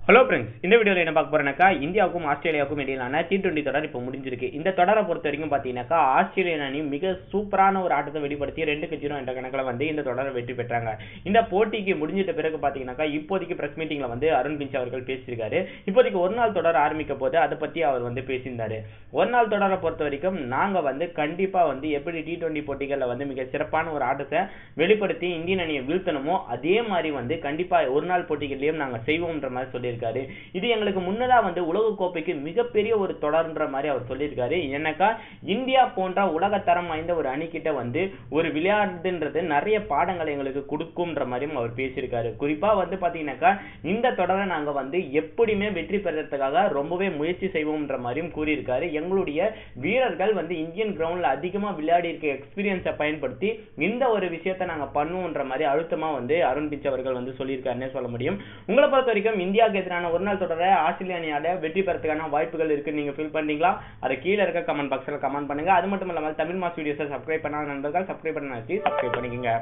Hello friends, இந்த வீடியோவில் என்ன பார்க்க போறேன்னாக்கா இந்தியாவுக்கும் ஆஸ்திரேலியாவுக்கும் இடையிலான T20 தொடர் இப்போ முடிஞ்சிருக்கு. இந்த தொடரை பொறுத்த வரைக்கும் பார்த்தீங்கன்னாக்கா ஆஸ்திரேலியா அணி மிக சூப்பரான ஒரு ஆட்டத்தை வெளிப்படுத்தி 2-0 என்ற கணக்கில் வந்து இந்த தொடரை வெற்றி பெற்றாங்க. இந்த போட்டிக்கு முடிஞ்சிட்ட பிறகு பார்த்தீங்கன்னாக்கா இப்போதைக்கு பிரஸ் மீட்டிங்ல வந்து அருண் பிஞ்ச் அவர்கள் பேசியிருக்காரு. இப்போதைக்கு ஒரு நாள் தொடர் ஆரம்பிக்க போது அதை பத்தி அவர் வந்து பேசியிருந்தாரு. ஒரு நாள் தொடரை பொறுத்த வரைக்கும் நாங்க வந்து கண்டிப்பா வந்து எப்படி T20 போட்டிகளில் வந்து மிக சிறப்பான ஒரு ஆட்டத்தை வெளிப்படுத்தி இந்தியன் அணியை வீழ்த்தணுமோ அதே மாதிரி வந்து கண்டிப்பா ஒரு நாள் போட்டிகளையும் நாங்க செய்வோம்ன்ற மாதிரி சொல்லியிருக்காரு. இது எங்களுக்கு முன்னதா வந்து உலக கோப்பைக்கு மிகப்பெரிய ஒரு தொடர்ன்ற மாதிரி அவர் சொல்லியிருக்காரு. என்னக்கா இந்தியா போன்ற உலகத்தரம் வாய்ந்த ஒரு அணி கிட்ட வந்து ஒரு விளையாடுன்றது நிறைய பாடங்களை எங்களுக்கு கொடுக்கும்ன்ற மாதிரியும் அவர் பேசியிருக்காரு. குறிப்பா வந்து பாத்தீங்கன்னாக்கா இந்த தொடரை நாங்க வந்து எப்படியுமே வெற்றி பெறறதுக்காக ரொம்பவே முயற்சி செய்வோம்ன்ற மாதிரியும் கூறியிருக்காரு. எங்களுடைய வீரர்கள் வந்து இந்தியன் கிரவுண்ட்ல அதிகமா விளையாடி இருக்க எக்ஸ்பீரியன்ஸை பயன்படுத்தி இந்த ஒரு விஷயத்தை நாங்க பண்ணுவோம்ன்ற மாதிரி அழுத்தமா வந்து அருண் பிஞ்ச் அவர்கள் வந்து சொல்லியிருக்காருன்னே சொல்ல முடியும். உங்களை பொறுத்த வரைக்கும் இந்தியாவுக்கு எதிரான ஒரு நாள் தொடரை ஆஸ்திரேலியா அணியால வெற்றி பெறதுக்கான வாய்ப்புகள் இருக்கு நீங்க ஃபீல் பண்றீங்களா? அதை கீழே இருக்க கமெண்ட் பாக்ஸ்ல கமெண்ட் பண்ணுங்க. அது மட்டும் இல்லாமல் தமிழ் மாஸ் வீடியோஸை சப்ஸ்கிரைப் பண்ணாத நண்பர்கள் சப்ஸ்கிரைப் பண்ணிக்கங்க.